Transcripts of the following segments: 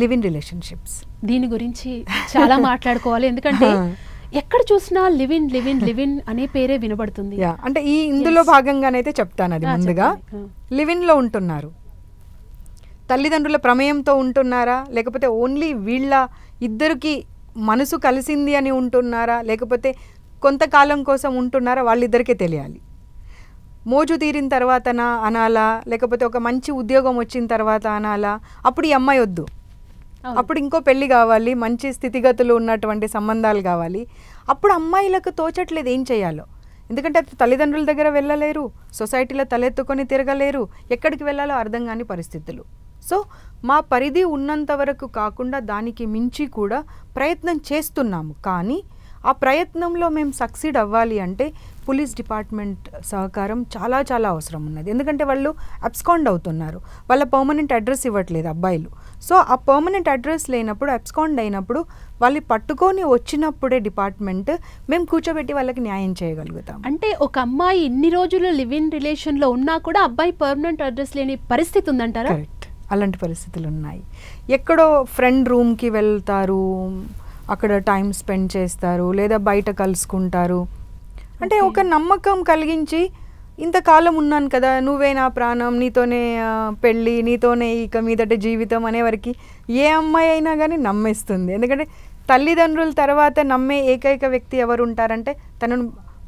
Live in relationships దీని గురించి చాలా మాట్లాడుకోవాలి ఎందుకంటే ఎక్కడ చూసినా లివ్ ఇన్ అనే పేరే వినబడుతుంది. అంటే ఈ ఇందులో భాగంగానైతే చెప్తాను అది ముందుగా. లివ్ ఇన్ లో ఉంటున్నారు, తల్లిదండ్రుల ప్రమేయంతో ఉంటున్నారా, లేకపోతే ఓన్లీ వీళ్ళ ఇద్దరికి మనసు కలిసింది అని ఉంటున్నారా, లేకపోతే కొంతకాలం కోసం ఉంటున్నారా, వాళ్ళిద్దరికే తెలియాలి. మోజు తీరిన తర్వాతనా అనాలా, లేకపోతే ఒక మంచి ఉద్యోగం వచ్చిన తర్వాత అనాలా, అప్పుడు ఈ అమ్మాయి వద్దు, అప్పుడు ఇంకో పెళ్ళి కావాలి, మంచి స్థితిగతులు ఉన్నటువంటి సంబంధాలు కావాలి. అప్పుడు అమ్మాయిలకు తోచట్లేదు ఏం చేయాలో. ఎందుకంటే తల్లిదండ్రుల దగ్గర వెళ్ళలేరు, సొసైటీలో తలెత్తుకొని తిరగలేరు, ఎక్కడికి వెళ్ళాలో అర్థం కాని పరిస్థితులు. సో మా పరిధి ఉన్నంత వరకు కాకుండా దానికి మించి కూడా ప్రయత్నం చేస్తున్నాము. కానీ ఆ ప్రయత్నంలో మేము సక్సీడ్ అవ్వాలి అంటే పోలీస్ డిపార్ట్మెంట్ సహకారం చాలా చాలా అవసరం ఉన్నది. ఎందుకంటే వాళ్ళు అబ్స్కాండ్ అవుతున్నారు, వాళ్ళ పర్మనెంట్ అడ్రస్ ఇవ్వట్లేదు అబ్బాయిలు. సో ఆ పర్మనెంట్ అడ్రస్ లేనప్పుడు, అబ్స్కాండ్ అయినప్పుడు వాళ్ళు పట్టుకొని వచ్చినప్పుడే డిపార్ట్మెంట్ మేము కూర్చోబెట్టి వాళ్ళకి న్యాయం చేయగలుగుతాం. అంటే ఒక అమ్మాయి ఇన్ని రోజులు లివ్ ఇన్ రిలేషన్లో ఉన్నా కూడా అబ్బాయి పర్మనెంట్ అడ్రస్ లేని పరిస్థితి ఉందంటారా? కరెక్ట్, అలాంటి పరిస్థితులు ఉన్నాయి. ఎక్కడో ఫ్రెండ్ రూమ్కి వెళ్తారు, అక్కడ టైం స్పెండ్ చేస్తారు, లేదా బయట కలుసుకుంటారు. అంటే ఒక నమ్మకం కలిగించి ఇంతకాలం ఉన్నాను కదా, నువ్వే నా ప్రాణం, నీతోనే పెళ్ళి, నీతోనే ఇక మీదట జీవితం అనేవరకు ఏ అమ్మాయి అయినా కానీ నమ్మేస్తుంది. ఎందుకంటే తల్లిదండ్రుల తర్వాత నమ్మే ఏకైక వ్యక్తి ఎవరు ఉంటారంటే తనను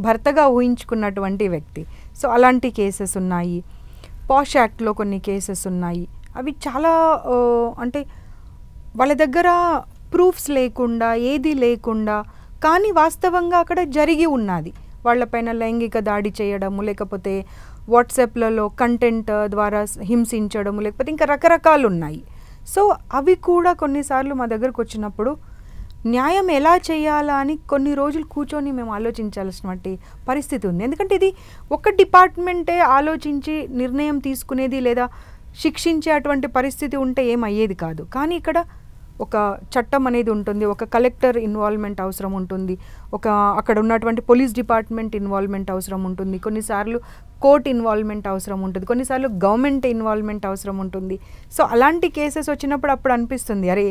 భర్తగా ఊహించుకున్నటువంటి వ్యక్తి. సో అలాంటి కేసెస్ ఉన్నాయి. పాష్ యాక్ట్లో కొన్ని కేసెస్ ఉన్నాయి. అవి చాలా అంటే వాళ్ళ దగ్గర ప్రూఫ్స్ లేకుండా, ఏది లేకుండా, కానీ వాస్తవంగా అక్కడ జరిగి ఉన్నది. వాళ్ళపైన లైంగిక దాడి చేయడము, లేకపోతే వాట్సాప్లలో కంటెంట్ ద్వారా హింసించడము, లేకపోతే ఇంకా రకరకాలు ఉన్నాయి. సో అవి కూడా కొన్నిసార్లు మా దగ్గరకు వచ్చినప్పుడు న్యాయం ఎలా చేయాలా అని కొన్ని రోజులు కూర్చొని మేము ఆలోచించాల్సినటువంటి పరిస్థితి ఉంది. ఎందుకంటే ఇది ఒక డిపార్ట్మెంటే ఆలోచించి నిర్ణయం తీసుకునేది లేదా శిక్షించే అటువంటి పరిస్థితి ఉంటే ఏమయ్యేది కాదు. కానీ ఇక్కడ ఒక చట్టం అనేది ఉంటుంది, ఒక కలెక్టర్ ఇన్వాల్వ్మెంట్ అవసరం ఉంటుంది, ఒక అక్కడ ఉన్నటువంటి పోలీస్ డిపార్ట్మెంట్ ఇన్వాల్వ్మెంట్ అవసరం ఉంటుంది, కొన్నిసార్లు కోర్ట్ ఇన్వాల్వ్మెంట్ అవసరం ఉంటుంది, కొన్నిసార్లు గవర్నమెంట్ ఇన్వాల్వ్మెంట్ అవసరం ఉంటుంది. సో అలాంటి కేసెస్ వచ్చినప్పుడు అప్పుడు అనిపిస్తుంది, అరే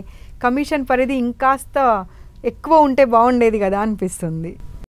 కమిషన్ పరిధి ఇంకాస్త ఎక్కువ ఉంటే బాగుండేది కదా అనిపిస్తుంది.